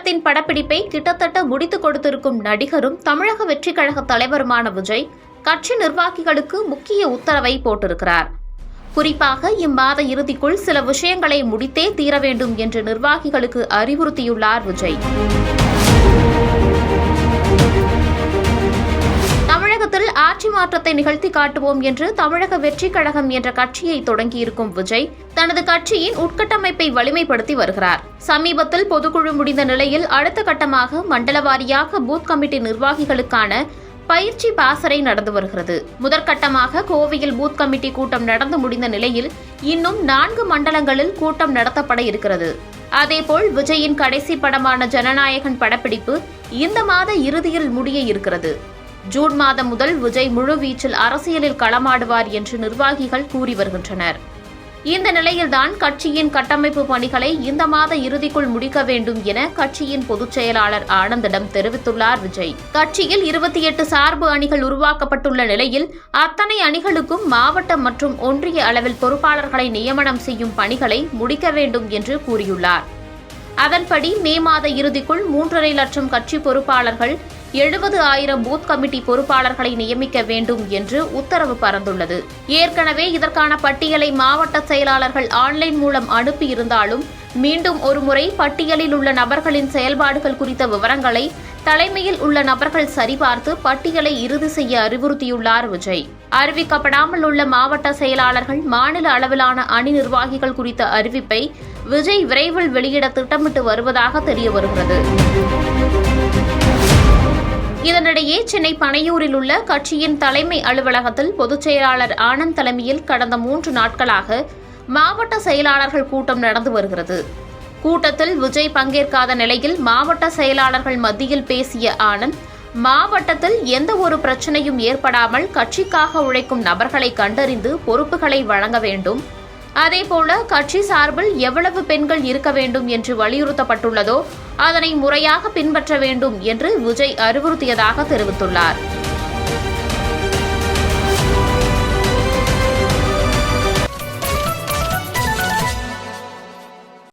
படத்தின் படப்பிடிப்பை கிட்டத்தட்ட முடித்துக் கொடுத்திருக்கும் நடிகரும் தமிழக வெற்றிக் கழக தலைவருமான விஜய் கட்சி நிர்வாகிகளுக்கு முக்கிய உத்தரவை போட்டிருக்கிறார். குறிப்பாக இம்மாத இறுதிக்குள் சில விஷயங்களை முடித்தே தீர வேண்டும் என்று நிர்வாகிகளுக்கு அறிவுறுத்தியுள்ளார் விஜய். தமிழகத்தில் ஆட்சி மாற்றத்தை நிகழ்த்தி காட்டுவோம் என்று தமிழக வெற்றிக் கழகம் என்ற கட்சியை தொடங்கியிருக்கும் விஜய் தனது கட்சியின் உட்கட்டமைப்பை வலிமைப்படுத்தி வருகிறார். சமீபத்தில் பொதுக்குழு முடிந்த நிலையில் அடுத்த கட்டமாக மண்டல வாரியாக பூத் கமிட்டி நிர்வாகிகளுக்கான பயிற்சி பாசறை நடந்து வருகிறது. முதற்கட்டமாக கோவையில் பூத் கமிட்டி கூட்டம் நடந்து முடிந்த நிலையில் இன்னும் 4 மண்டலங்களில் கூட்டம் நடத்தப்பட இருக்கிறது. அதேபோல் விஜயின் கடைசி படமான ஜனநாயகன் படப்பிடிப்பு இந்த மாத இறுதியில் முடிய இருக்கிறது. ஜூன் மாதம் முதல் விஜய் முழுவீச்சில் அரசியலில் களமாடுவார் என்று நிர்வாகிகள் கூறி வருகின்றனர். இந்த நிலையில்தான் கட்சியின் கட்டமைப்பு பணிகளை இந்த மாத இறுதிக்குள் முடிக்க வேண்டும் என கட்சியின் பொதுச் செயலாளர் ஆனந்திடம் தெரிவித்துள்ளார் விஜய். கட்சியில் 28 சார்பு அணிகள் உருவாக்கப்பட்டுள்ள நிலையில் அத்தனை அணிகளுக்கும் மாவட்ட மற்றும் ஒன்றிய அளவில் பொறுப்பாளர்களை நியமனம் செய்யும் பணிகளை முடிக்க வேண்டும் என்று கூறியுள்ளார். அதன்படி மே மாத இறுதிக்குள் 3.5 லட்சம் கட்சி பொறுப்பாளர்கள், 70,000 பூத் கமிட்டி பொறுப்பாளர்களை நியமிக்க வேண்டும் என்று உத்தரவு பறந்துள்ளது. ஏற்கனவே இதற்கான பட்டியலை மாவட்ட செயலாளர்கள் ஆன்லைன் மூலம் அனுப்பியிருந்தாலும் மீண்டும் ஒருமுறை பட்டியலில் உள்ள நபர்களின் செயல்பாடுகள் குறித்த விவரங்களை தலைமையில் உள்ள நபர்கள் சரிபார்த்து பட்டியலை இறுதி செய்ய அறிவுறுத்தியுள்ளார் விஜய். அறிவிக்கப்படாமல் உள்ள மாவட்ட செயலாளர்கள், மாநில அளவிலான அணி நிர்வாகிகள் குறித்த அறிவிப்பை விஜய் விரைவில் வெளியிட திட்டமிட்டு வருவதாக தெரியவருகிறது. இதனிடையே சென்னை பனையூரில் உள்ள கட்சியின் தலைமை அலுவலகத்தில் பொதுச் செயலாளர் ஆனந்த் தலைமையில் கடந்த 3 நாட்களாக மாவட்ட செயலாளர்கள் கூட்டம் நடந்து வருகிறது. கூட்டத்தில் விஜய் பங்கேற்காத நிலையில் மாவட்ட செயலாளர்கள் மத்தியில் பேசிய ஆனந்த், மாவட்டத்தில் எந்த ஒரு பிரச்சனையும் ஏற்படாமல் கட்சிக்காக உழைக்கும் நபர்களை கண்டறிந்து பொறுப்புகளை வழங்க வேண்டும். அதேபோல கட்சி சார்பில் எவ்வளவு பெண்கள் இருக்க வேண்டும் என்று வலியுறுத்தப்பட்டுள்ளதோ அதனை முறையாக பின்பற்ற வேண்டும் என்று விஜய் அறிவுறுத்தியதாக தெரிவித்துள்ளார்.